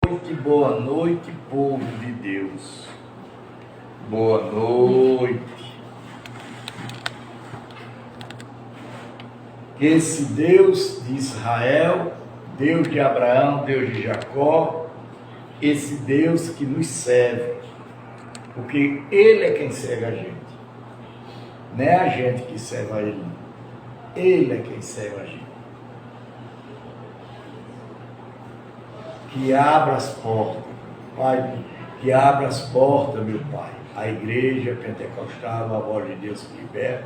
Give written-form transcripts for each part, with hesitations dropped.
Boa noite, povo de Deus. Boa noite. Esse Deus de Israel, Deus de Abraão, Deus de Jacó, esse Deus que nos serve, porque Ele é quem serve a gente, não é a gente que serve a Ele, Ele é quem serve a gente. Que abra as portas, Pai, que abra as portas, meu Pai, a igreja pentecostal, a voz de Deus que liberta,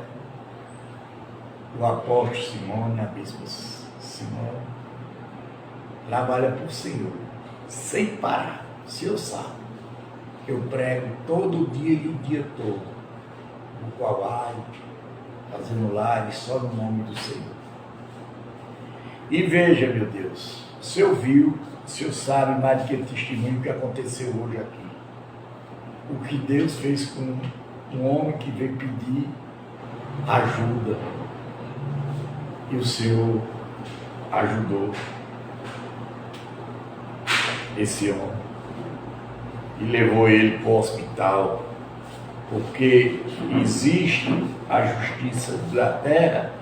o apóstolo Simone, a bispa Simone, trabalha por Senhor, sem parar. O Senhor sabe, eu prego todo dia e o dia todo, no qual vai, fazendo live só no nome do Senhor. E veja, meu Deus, o Senhor viu, o Senhor sabe mais do que o testemunho que aconteceu hoje aqui. O que Deus fez com um homem que veio pedir ajuda. E o Senhor ajudou esse homem. E levou ele para o hospital. Porque existe a justiça da terra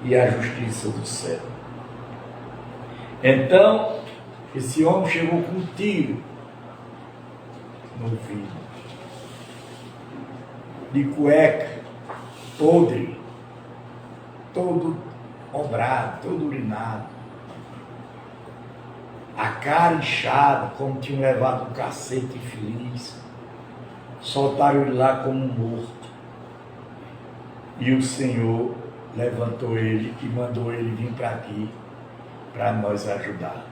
e a justiça do céu. Então, esse homem chegou com um tiro no ouvido, de cueca, podre, todo obrado, todo urinado, a cara inchada, como tinham levado um cacete infeliz, soltaram ele lá como um morto. E o Senhor levantou ele e mandou ele vir para aqui, para nós ajudar.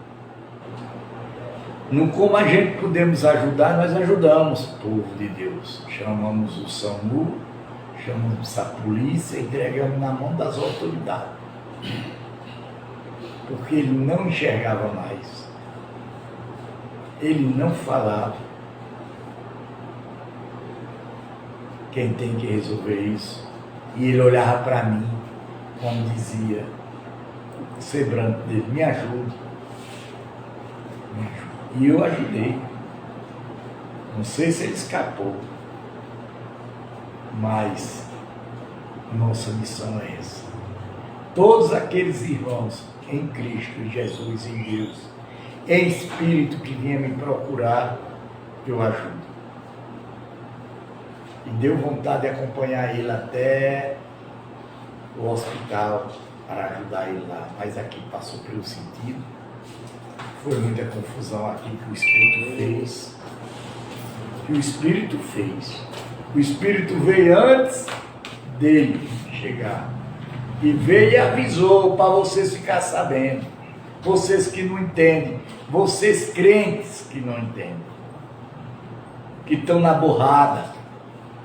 No como a gente podemos ajudar, nós ajudamos o povo de Deus. Chamamos o SAMU, chamamos a polícia e entregamos na mão das autoridades. Porque ele não enxergava mais. Ele não falava. Quem tem que resolver isso? E ele olhava para mim, como dizia, o ser branco dele, me ajude. Me ajude. E eu ajudei. Não sei se ele escapou, mas nossa missão é essa. Todos aqueles irmãos em Cristo, Jesus, em Deus, em espírito que vinha me procurar, eu ajudo. E deu vontade de acompanhar ele até o hospital para ajudar ele lá, mas aqui passou pelo sentido. Foi muita confusão aqui que o Espírito fez. Que o Espírito fez. O Espírito veio antes dele chegar. E veio e avisou para vocês ficar sabendo. Vocês que não entendem. Vocês crentes que não entendem. Que estão na borrada.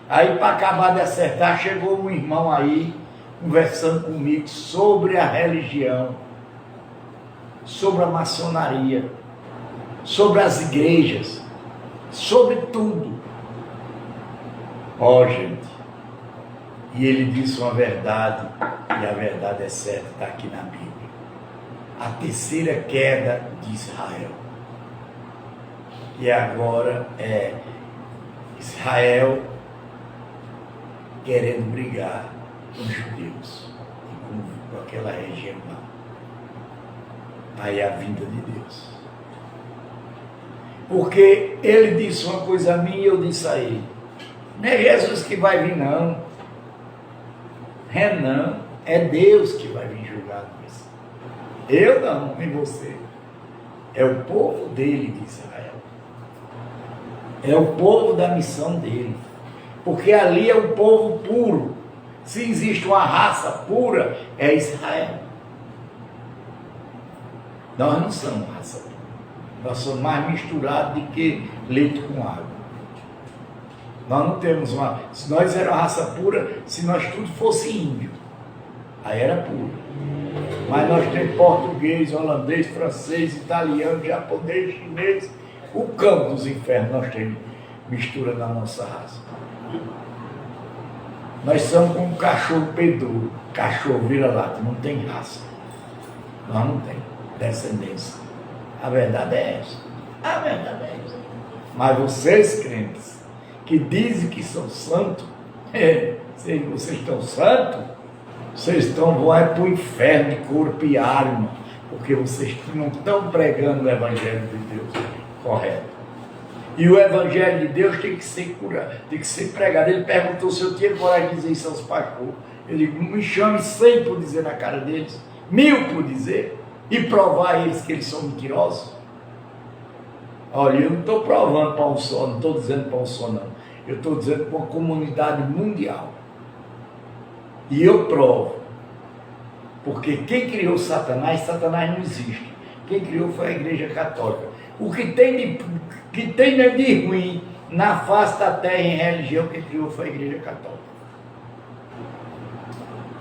Aí para acabar de acertar, chegou um irmão aí conversando comigo sobre a religião, sobre a maçonaria, sobre as igrejas, sobre tudo. Ó, gente, e ele disse uma verdade, e a verdade é certa, está aqui na Bíblia. A terceira queda de Israel. E agora é Israel querendo brigar com os judeus, e com aquela região lá. Aí a vinda de Deus. Porque ele disse uma coisa a mim e eu disse a ele. Não é Jesus que vai vir, não. É não. É Deus que vai vir julgar isso. Eu não, nem você. É o povo dele de Israel. É o povo da missão dele. Porque ali é um povo puro. Se existe uma raça pura, é Israel. Nós não somos raça pura. Nós somos mais misturados do que leite com água. Nós não temos uma... Se nós éramos raça pura, se nós tudo fosse índio, aí era puro. Mas nós temos português, holandês, francês, italiano, japonês, chinês. O campo dos infernos nós temos mistura na nossa raça. Nós somos como um cachorro pedouro. Cachorro vira-lata, não tem raça. Nós não temos descendência. A verdade é essa. Amém, amém. Mas vocês, crentes, que dizem que são santos, se vocês estão santos, vocês vão para o inferno de corpo e alma, porque vocês não estão pregando o Evangelho de Deus correto. E o Evangelho de Deus tem que ser curado, tem que ser pregado. Ele perguntou se eu tinha coragem de dizer isso aos pastores. Ele me chame 100 por dizer na cara deles, 1000 por dizer, e provar a eles que eles são mentirosos. Olha, eu não estou provando para um só, não estou dizendo para um só não. Eu estou dizendo para uma comunidade mundial. E eu provo. Porque quem criou Satanás, Satanás não existe. Quem criou foi a Igreja Católica. O que tem de ruim na face da terra em religião, quem criou foi a Igreja Católica.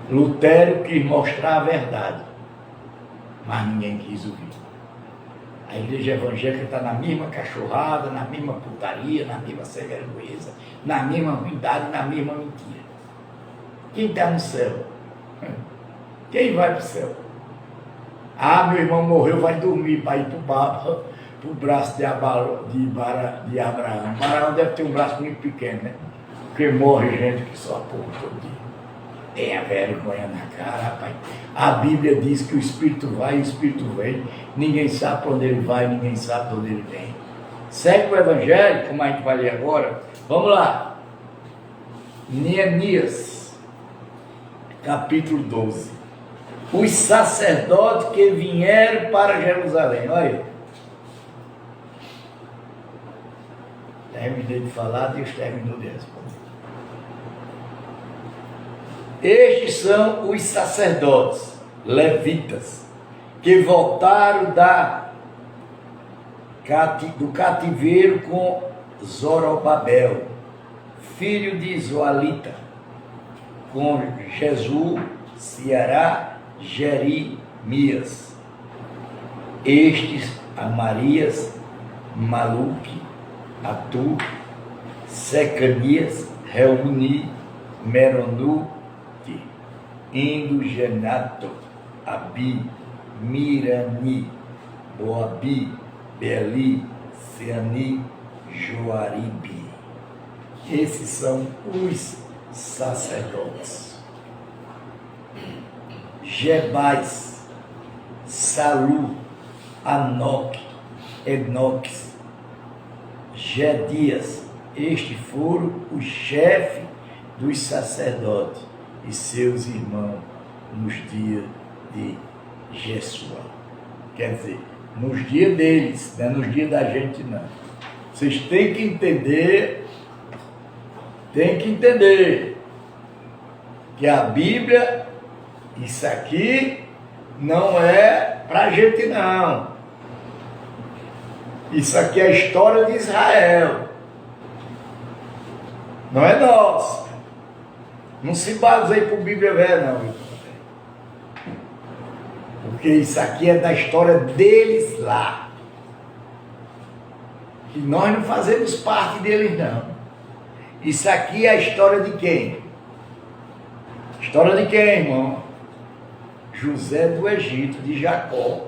Lutero quis mostrar a verdade, mas ninguém quis ouvir. A igreja evangélica está na mesma cachorrada, na mesma putaria, na mesma sem vergonha, na mesma ruindade, na mesma mentira. Quem está no céu? Quem vai para o céu? Ah, meu irmão morreu, vai dormir para ir para o braço de Abraão. Abraão deve ter um braço muito pequeno, né? Porque morre gente que só porra todo dia. Tenha vergonha na cara, rapaz. A Bíblia diz que o Espírito vai e o Espírito vem. Ninguém sabe para onde ele vai, ninguém sabe para onde ele vem. Segue o Evangelho, como a gente vai ler agora. Vamos lá. Neemias, capítulo 12. Os sacerdotes que vieram para Jerusalém. Olha aí. Terminei de falar, Deus terminou de responder. Estes são os sacerdotes, levitas, que voltaram do cativeiro com Zorobabel, filho de Zoalita, com Jesus, Ceará, Jeremias. Estes, Amarias, Maluque, Atu, Secanias, Reuni, Meronu, Indogenato, Abi, Mirani, Boabi, Beli, Seani, Joaribe. Esses são os sacerdotes. Jebais, Salu, Anoque, Enoques, Gedias. Estes foram os chefes dos sacerdotes e seus irmãos nos dias de Jesua. Quer dizer, nos dias deles, não é nos dias da gente não. Vocês têm que entender que a Bíblia, isso aqui não é pra gente não. Isso aqui é a história de Israel. Não é nossa. Não se baseie por Bíblia velha, não. Porque isso aqui é da história deles lá. E nós não fazemos parte deles, não. Isso aqui é a história de quem? História de quem, irmão? José do Egito, de Jacó.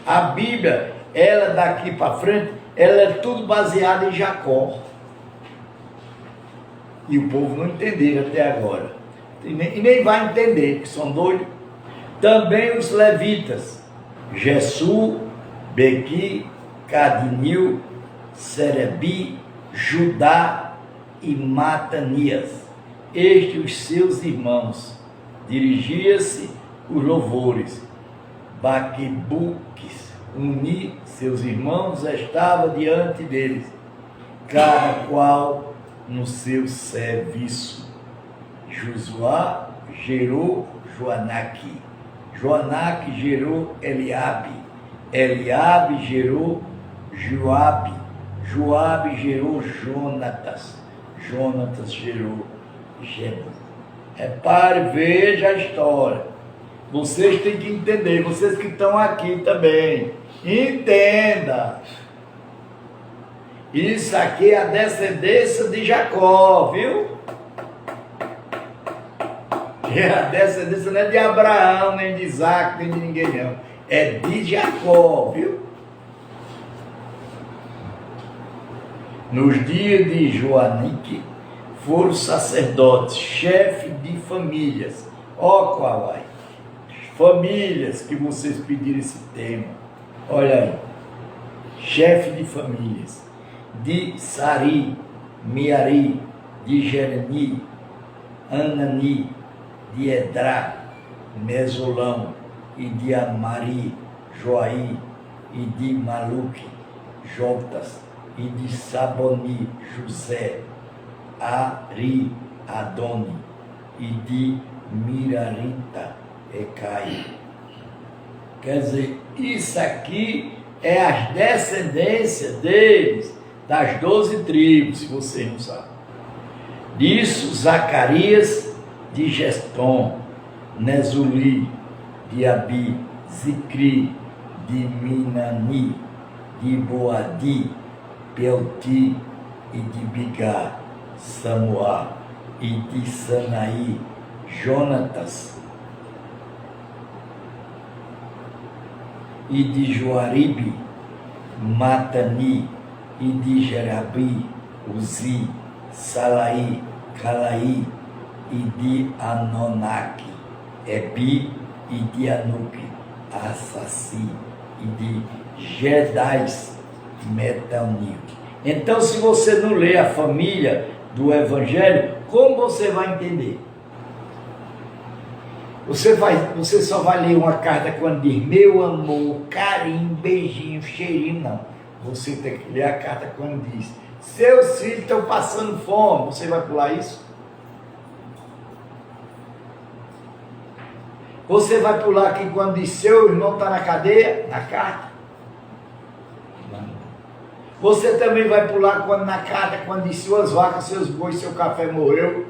A Bíblia, ela daqui para frente, ela é tudo baseada em Jacó. E o povo não entendeu até agora. E nem vai entender, que são doidos. Também os levitas, Jessu, Bequi, Cadinil, Serebi, Judá e Matanias. Estes os seus irmãos. Dirigia-se os louvores. Baquebuques, uni seus irmãos, estava diante deles, cada qual no seu serviço. Josuá gerou Joanaque, Joanaque gerou Eliabe, Eliabe gerou Joabe, Joabe gerou Jonatas, Jonatas gerou Geba. Repare, veja a história. Vocês têm que entender, vocês que estão aqui também, entenda. Isso aqui é a descendência de Jacó, viu? A descendência não é de Abraão, nem de Isaac, nem de ninguém não. É de Jacó, viu? Nos dias de Joanique, foram sacerdotes, chefe de famílias. Ó, Kauai, famílias que vocês pediram esse tema. Olha aí, chefe de famílias, de Sari, Miari, de Jeremi, Anani, de Edrá, Mesolão, e de Amari, Joaí, e de Maluque, Jotas, e de Saboni, José, Ari, Adoni, e de Mirarita, Ecai. Quer dizer, isso aqui é as descendências deles, das 12 tribos, se você não sabe. Disso, Zacarias de Gestom, Nezuli, de Abi, Zicri, de Minani, de Boadi, Pelti, e de Bigá, Samuá, e de Sanaí, Jonatas, e de Joaribe, Matani, e de Jerabi, Uzi, Salaí, Calaí, e de Anonaque, Ebi, e de Anuque, Assassi, e de Gedais, Metanil. Então, se você não lê a família do Evangelho, como você vai entender? Você só vai ler uma carta quando diz meu amor, carinho, beijinho, cheirinho, não. Você tem que ler a carta quando diz seus filhos estão passando fome. Você vai pular isso? Você vai pular aqui quando diz seu irmão está na cadeia, na carta? Não. Você também vai pular quando na carta, quando diz suas vacas, seus bois, seu café morreu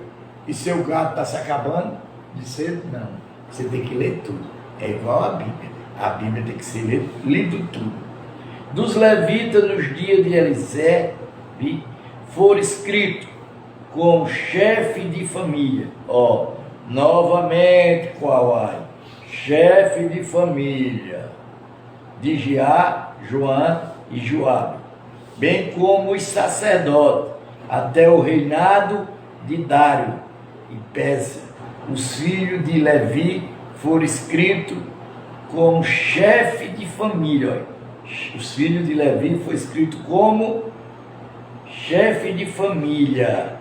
e seu gado está se acabando? De cedo? Não. Você tem que ler tudo. É igual a Bíblia. A Bíblia tem que ser lido tudo. Dos levitas nos dias de Elisé, foram escritos como chefe de família. Ó, novamente, Kauai, chefe de família, de Jeá, Joã e Joabe, bem como os sacerdotes, até o reinado de Dário e Pésia. Os filhos de Levi foram escritos como chefe de família. Olha. Os filhos de Levi foram escritos como chefe de família.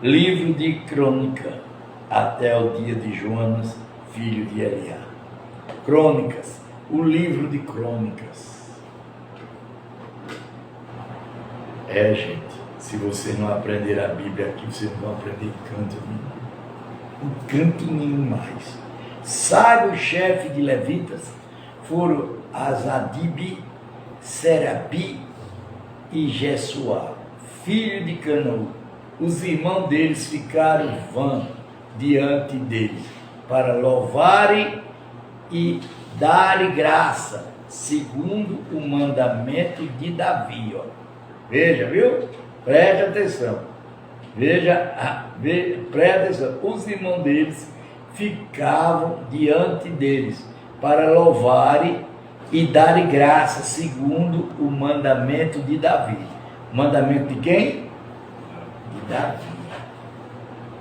Livro de Crônica, até o dia de Jonas, filho de Eliá. Crônicas, o livro de Crônicas. Gente, se você não aprender a Bíblia aqui, você não vai aprender em canto nenhum. Em canto nenhum mais. Sabe o chefe de levitas? Foram Azadibe, Serabi e Jesuá, filho de Canaú. Os irmãos deles ficaram vãs diante deles, para louvarem e darem graça, segundo o mandamento de Davi. Ó. Veja, viu? Preste atenção. Preste atenção. Os irmãos deles ficavam diante deles, para louvarem e darem graça, segundo o mandamento de Davi. Mandamento de quem? De Davi.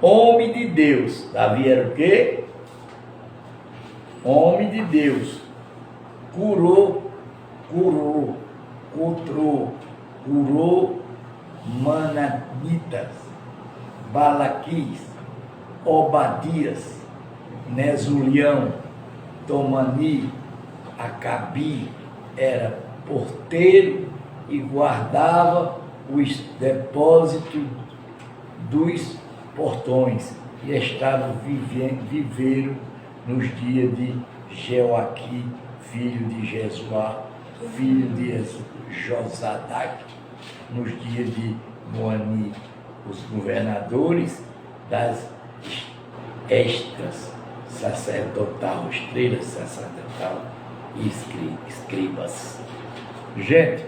Homem de Deus. Davi era o quê? Homem de Deus. Curou Manaditas, Balaquis, Obadias, Nezulião, Tomani, Acabi, era porteiro e guardava os depósitos dos portões, e estavam viveram nos dias de Jeoaqui, filho de Jesuá, filho de Josadac, nos dias de Moani, os governadores das estras sacerdotal, estrelas sacerdotal e escribas. Gente,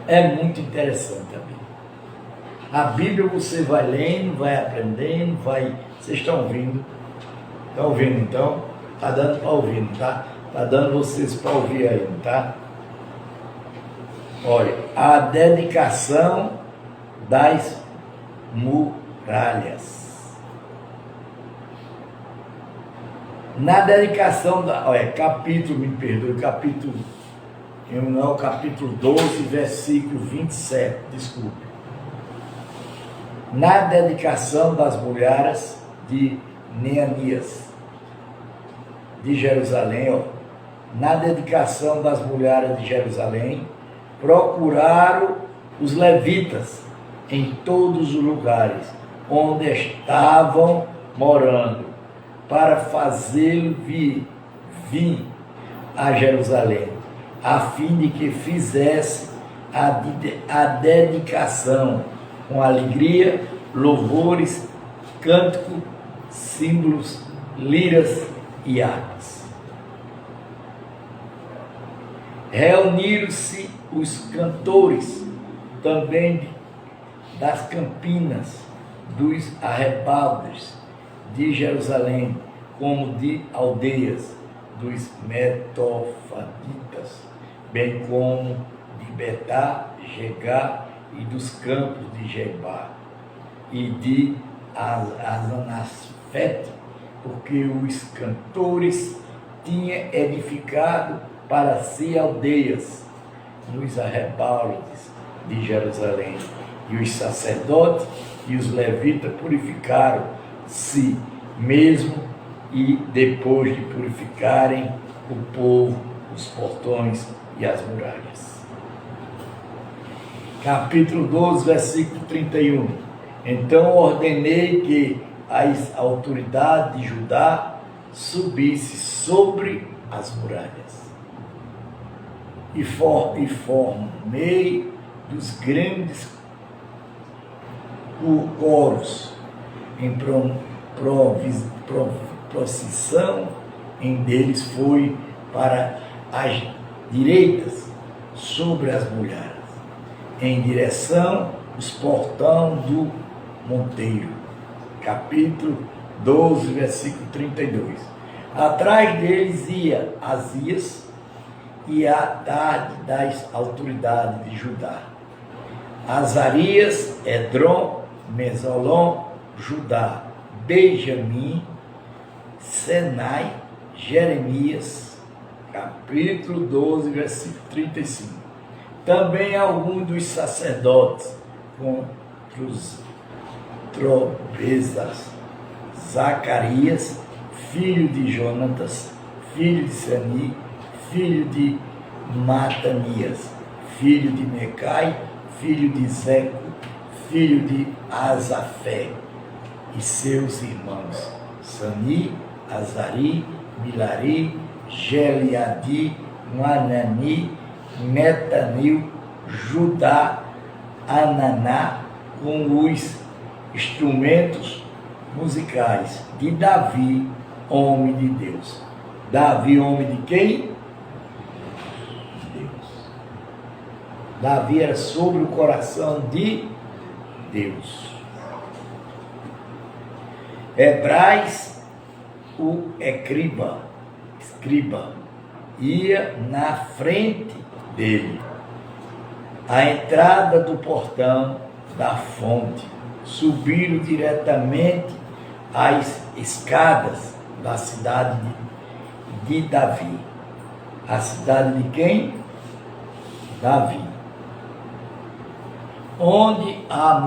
é muito interessante a Bíblia. A Bíblia você vai lendo, vai aprendendo, vai... Vocês estão ouvindo? Estão ouvindo então? Está dando para ouvir, tá? Está dando vocês para ouvir aí, tá? Olha, a dedicação das muralhas. Na dedicação capítulo, me perdoe, capítulo 12, versículo 27, desculpe. Na dedicação das muralhas de Neemias, de Jerusalém, na dedicação das muralhas de Jerusalém, procuraram os levitas em todos os lugares onde estavam morando, para fazê-lo vir a Jerusalém, a fim de que fizesse a dedicação com alegria, louvores, cântico, símbolos, liras e harpas. Reuniram-se os cantores também das campinas, dos arrebaldes de Jerusalém, como de aldeias dos Netofaditas, bem como de Betá, Gegá e dos campos de Gebá e de Azanafete, porque os cantores tinham edificado para si aldeias nos arrebaldes de Jerusalém. E os sacerdotes e os levitas purificaram-se mesmo, e depois de purificarem o povo, os portões e as muralhas. Capítulo 12, versículo 31. Então ordenei que as autoridades de Judá subissem sobre as muralhas e formei dos grandes coros em procissão, em deles foi para as direitas sobre as muralhas, em direção os portão do monteiro. Capítulo 12, versículo 32. Atrás deles ia Azias e a tarde das autoridades de Judá, Azarias, Edrom, Mesolom, Judá, Benjamim, Senai, Jeremias. Capítulo 12, versículo 35. Também alguns dos sacerdotes com os trombetas, Zacarias, filho de Jonatas, filho de Sani, filho de Matanias, filho de Mecai, filho de Zeco, filho de Asafé, e seus irmãos, Sani, Azari, Milari, Geliadi, Manani, Netanil, Judá, Ananá, com os instrumentos musicais de Davi, homem de Deus. Davi, homem de quem? Deus. Davi era sobre o coração de Deus. Hebrais, o escriba, ia na frente dele, à entrada do portão da fonte. Subiram diretamente as escadas da cidade de Davi. A cidade de quem? Davi. Onde a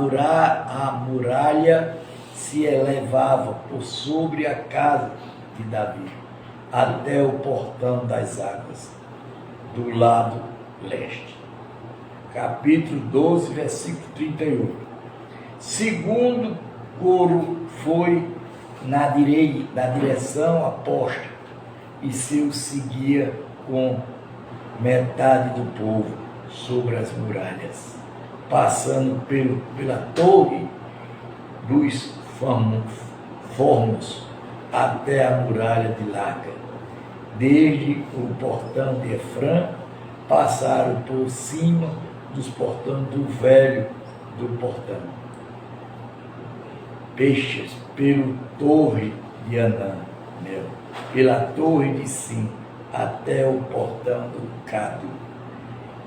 muralha se elevava por sobre a casa de Davi, até o portão das águas, do lado leste. Capítulo 12, versículo 38. Segundo coro foi na direção oposta, e seu seguia com metade do povo sobre as muralhas, passando pela torre dos formos até a muralha de Laca. Desde o portão de Efrã, passaram por cima dos portões do velho do portão, peixes pelo torre de Anã, pela torre de Sim, até o portão do Cado,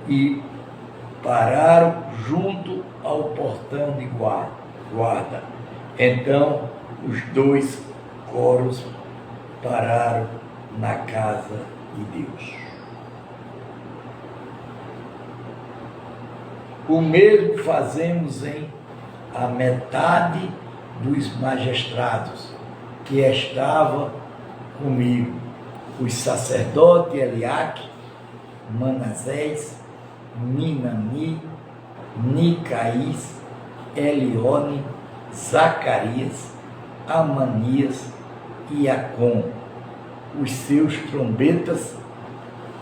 e pararam junto ao portão de guarda. Então os dois coros pararam na casa de Deus. O mesmo fazemos em a metade dos magistrados que estava comigo, os sacerdotes Eliaque, Manassés, Minani, Micaís, Elione, Zacarias, Amanias e Acom, os seus trombetas,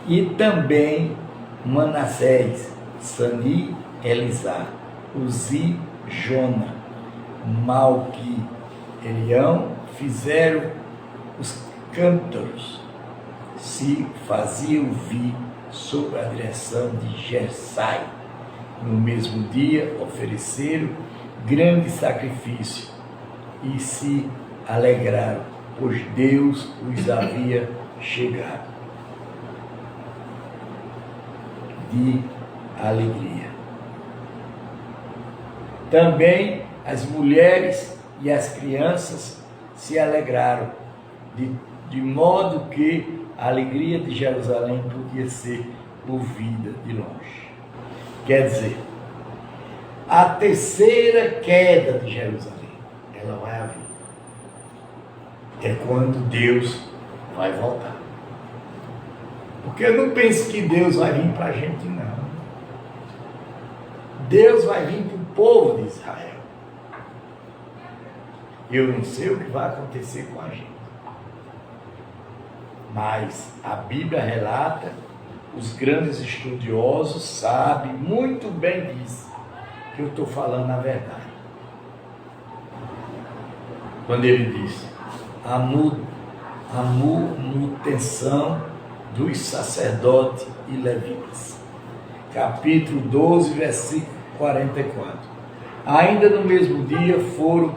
e também Manassés, Sani, Elisá, Uzi, Jona, Malqui, Elião, fizeram os cântaros, se faziam ouvir sob a direção de Jessai. No mesmo dia ofereceram grande sacrifício e se alegraram, pois Deus os havia chegado de alegria. Também as mulheres e as crianças se alegraram, de modo que a alegria de Jerusalém podia ser ouvida de longe. Quer dizer, a terceira queda de Jerusalém, ela vai haver. É quando Deus vai voltar. Porque eu não penso que Deus vai vir para a gente, não. Deus vai vir para o povo de Israel. Eu não sei o que vai acontecer com a gente. Mas a Bíblia relata, os grandes estudiosos sabem muito bem disso, que eu estou falando a verdade. Quando ele diz, a manutenção dos sacerdotes e levitas. Capítulo 12, versículo 44. Ainda no mesmo dia foram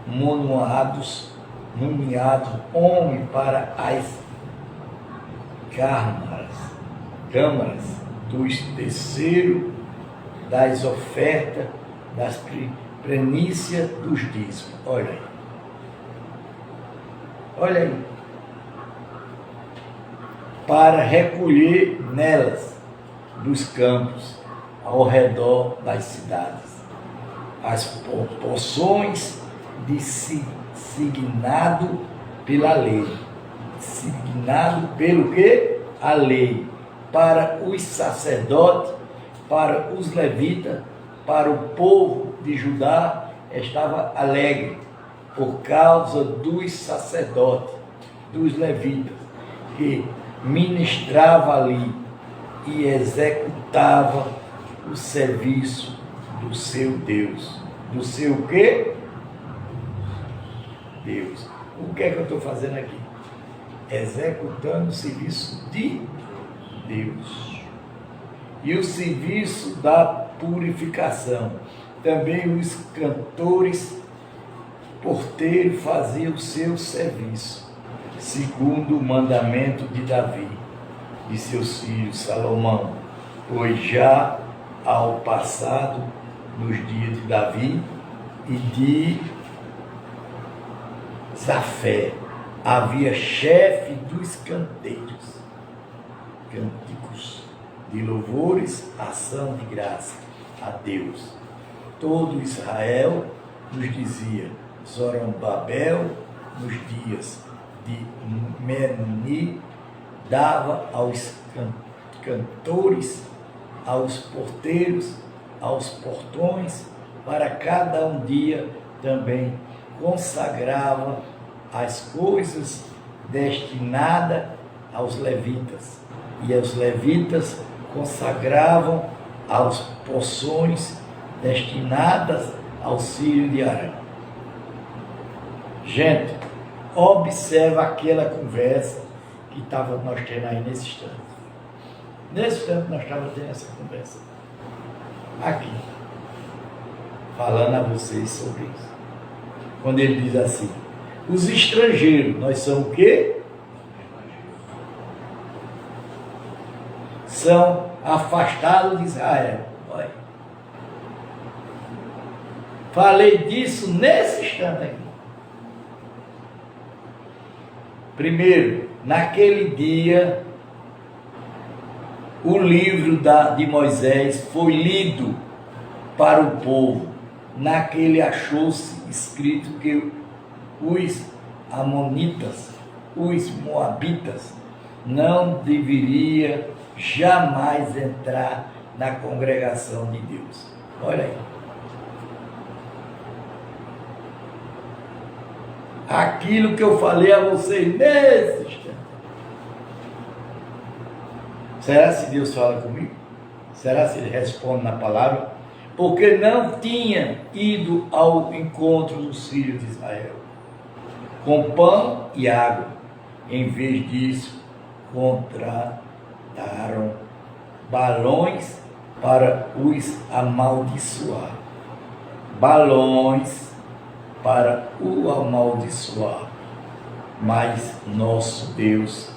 nomeados homens para as câmaras dos terceiros, das ofertas, das primícias dos dízimos. Olha aí. Olha aí. Para recolher nelas, dos campos, ao redor das cidades, as porções designado pela lei. Designado pelo quê? A lei. Para os sacerdotes, para os levitas, para o povo de Judá, estava alegre, por causa dos sacerdotes, dos levitas, que ministrava ali e executava o serviço do seu Deus. Do seu quê? Deus. O que é que eu estou fazendo aqui? Executando o serviço de Deus. E o serviço da purificação. Também os cantores, porteiros faziam o seu serviço, segundo o mandamento de Davi, de seus filhos Salomão, pois já ao passado, nos dias de Davi e de Zafé, havia chefe dos canteiros, cânticos de louvores, ação de graça a Deus. Todo Israel nos dizia, Zorobabel, nos dias de Menoni, dava aos cantores, aos porteiros, aos portões, para cada um dia também consagrava as coisas destinadas aos levitas, e os levitas consagravam as porções destinadas aos filhos de Arão. Gente, observa aquela conversa que nós tendo aí nesse instante. Nesse instante nós estávamos tendo essa conversa. Aqui. Falando a vocês sobre isso. Quando ele diz assim, os estrangeiros, nós somos o quê? São afastados de Israel. Pai. Falei disso nesse instante aqui. Primeiro, naquele dia, o livro de Moisés foi lido para o povo. Naquele achou-se escrito que os amonitas, os moabitas, não deveria jamais entrar na congregação de Deus. Olha aí. Aquilo que eu falei a vocês nesse instante. Será se Deus fala comigo? Será se Ele responde na palavra? Porque não tinha ido ao encontro dos filhos de Israel com pão e água. Em vez disso, contrataram balões para os amaldiçoar. Balões para o amaldiçoar. Mas nosso Deus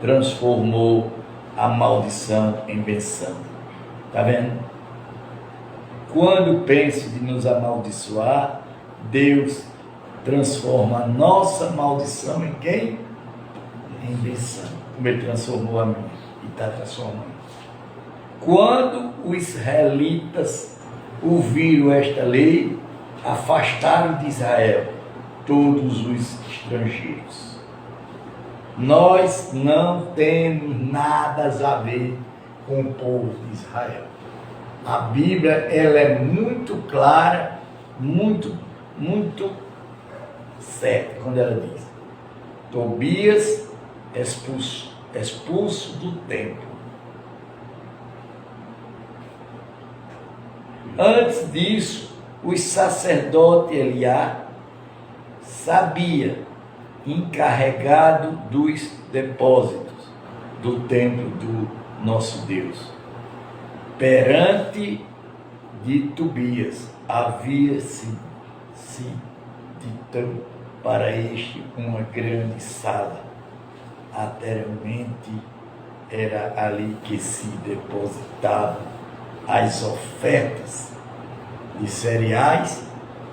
transformou a maldição em benção. Está vendo? Quando penso de nos amaldiçoar, Deus transforma a nossa maldição em quem? Em benção. Como Ele transformou a minha e está transformando. Quando os israelitas ouviram esta lei, afastaram de Israel todos os estrangeiros. Nós não temos nada a ver com o povo de Israel. A Bíblia, ela é muito clara, muito certa quando ela diz: Tobias expulso do templo. Antes disso, o sacerdote Eliá sabia, encarregado dos depósitos do templo do nosso Deus. Perante de Tobias havia-se dito para este uma grande sala. Anteriormente era ali que se depositavam as ofertas de cereais,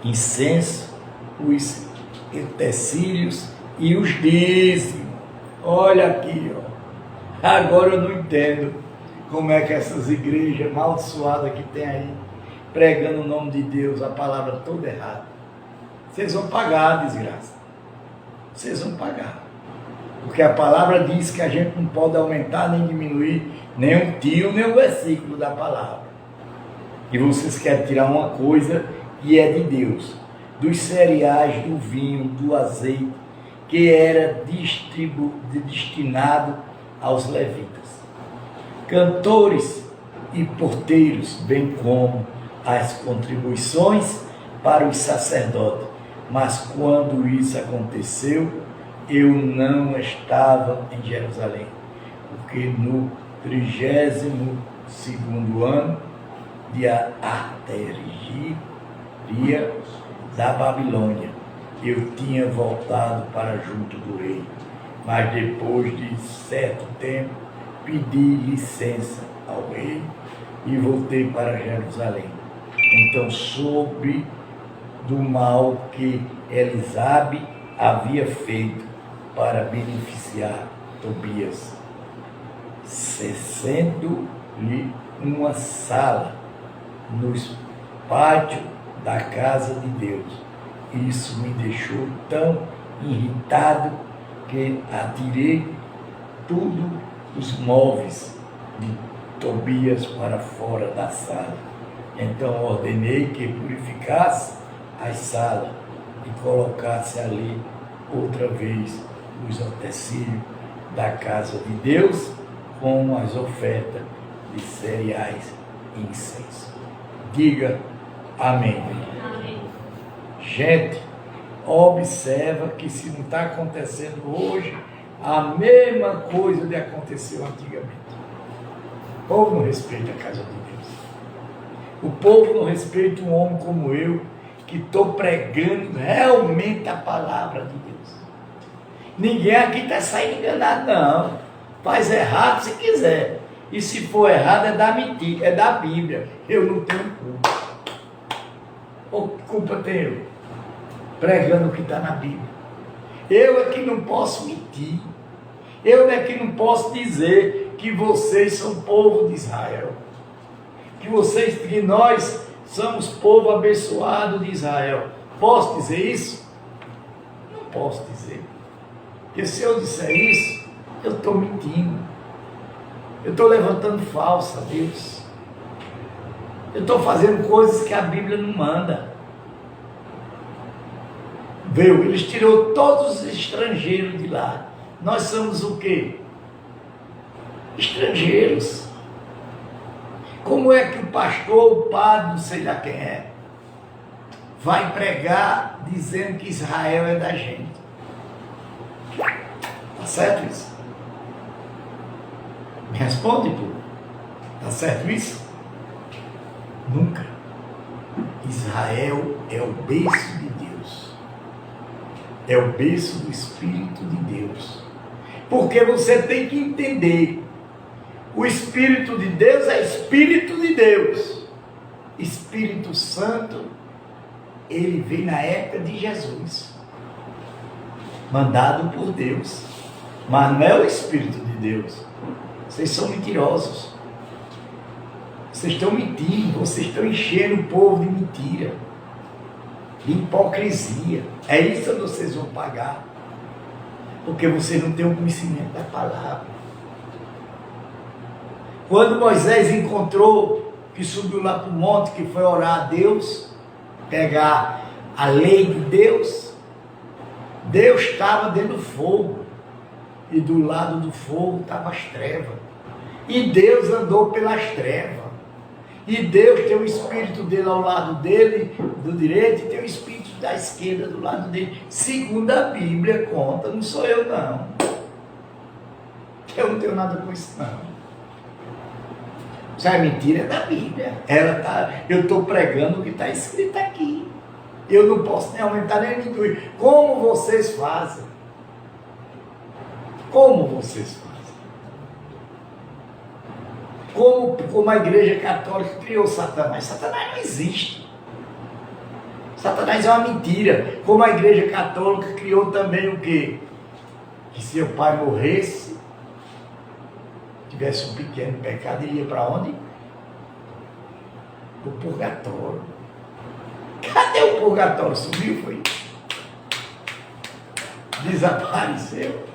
incenso, os utensílios e os dízimos. Olha aqui, ó. Agora eu não entendo como é que essas igrejas amaldiçoadas que tem aí, pregando o nome de Deus, a palavra toda errada. Vocês vão pagar, desgraça. Vocês vão pagar. Porque a palavra diz que a gente não pode aumentar nem diminuir nem um tio, nem um versículo da palavra. E vocês querem tirar uma coisa que é de Deus, dos cereais, do vinho, do azeite, que era destinado aos levitas, cantores e porteiros, bem como as contribuições para os sacerdotes. Mas quando isso aconteceu, eu não estava em Jerusalém, porque no 32º ano de Artaxerxes da Babilônia, eu tinha voltado para junto do rei, mas depois de certo tempo pedi licença ao rei e voltei para Jerusalém. Então soube do mal que Elisabe havia feito para beneficiar Tobias, cedendo-lhe uma sala nos pátios da casa de Deus. Isso me deixou tão irritado que atirei todos os móveis de Tobias para fora da sala. Então ordenei que purificasse as salas e colocasse ali outra vez os utensílios da casa de Deus, com as ofertas de cereais e incenso. Diga amém. Amém. Gente, observa que se não está acontecendo hoje, a mesma coisa que aconteceu antigamente. O povo não respeita a casa de Deus. O povo não respeita um homem como eu, que estou pregando realmente a palavra de Deus. Ninguém aqui está saindo enganado, não. Faz errado se quiser. E se for errado é da mentira, é da Bíblia. Eu não tenho culpa. Ou que culpa tenho eu? Pregando o que está na Bíblia. Eu é que não posso mentir. Eu é que não posso dizer que vocês são povo de Israel. Que nós somos povo abençoado de Israel. Posso dizer isso? Não posso dizer. Porque se eu disser isso, eu estou mentindo. Eu estou levantando falso a Deus. Eu estou fazendo coisas que a Bíblia não manda. Viu? Eles tirou todos os estrangeiros de lá. Nós somos o quê? Estrangeiros. Como é que o pastor, o padre, não sei lá quem é, vai pregar dizendo que Israel é da gente? Tá certo isso? Me responde, pô. Tá certo isso? Nunca. Israel é o berço de Deus. É o berço do Espírito de Deus. Porque você tem que entender. O Espírito de Deus é Espírito de Deus. Espírito Santo, ele veio na época de Jesus. Mandado por Deus. Mas não é o Espírito de Deus. Vocês são mentirosos. Vocês estão mentindo. Vocês estão enchendo o povo de mentira. De hipocrisia. É isso que vocês vão pagar. Porque vocês não têm o conhecimento da palavra. Quando Moisés encontrou, que subiu lá para o monte, que foi orar a Deus, pegar a lei de Deus, Deus estava dentro do fogo. E do lado do fogo estavam as trevas. E Deus andou pelas trevas. E Deus tem o Espírito dele ao lado dele, do direito, e tem o Espírito da esquerda do lado dele. Segundo a Bíblia conta, não sou eu não. Eu não tenho nada com isso não. Isso é mentira, é da Bíblia. Eu estou pregando o que está escrito aqui. Eu não posso nem aumentar nem diminuir. Como vocês fazem? Como vocês fazem? Como a Igreja Católica criou Satanás. Satanás não existe. Satanás é uma mentira. Como a Igreja Católica criou também o quê? Que se o pai morresse, tivesse um pequeno pecado, ele ia para onde? Para o purgatório. Cadê o purgatório? Sumiu, foi? Desapareceu.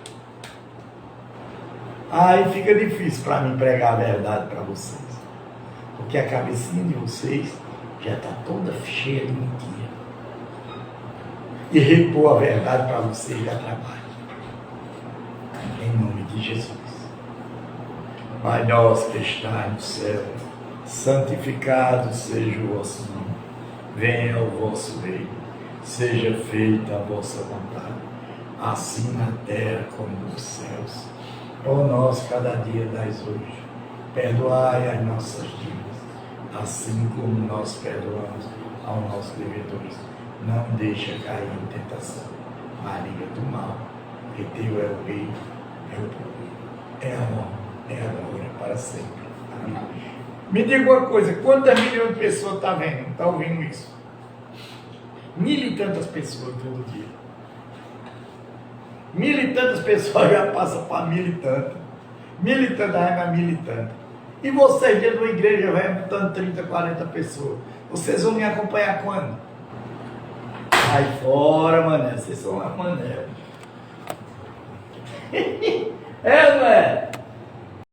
Aí fica difícil para mim pregar a verdade para vocês. Porque a cabecinha de vocês já está toda cheia de mentira. E repor a verdade para vocês dá trabalho. Em nome de Jesus. Pai nosso que está no céu, santificado seja o vosso nome. Venha o vosso reino. Seja feita a vossa vontade, assim na terra como nos céus. Ó nós, cada dia dais hoje, perdoai as nossas dívidas, assim como nós perdoamos aos nossos devedores. Não deixa cair em tentação, mas livra do mal, porque teu é o reino, é o poder, é a honra, é a glória para sempre. Amém. Me diga uma coisa, quantas milhões de pessoas estão vendo? Está ouvindo isso? 1.000 e tantas pessoas todo dia. 1.000 e tantas pessoas já passam para 1.000 e tantas. 1.000 e tantas vai para 1.000 e tantas. E vocês dentro da igreja vai botando 30, 40 pessoas. Vocês vão me acompanhar quando? Sai fora, mané. Vocês são uma mané. É, não é?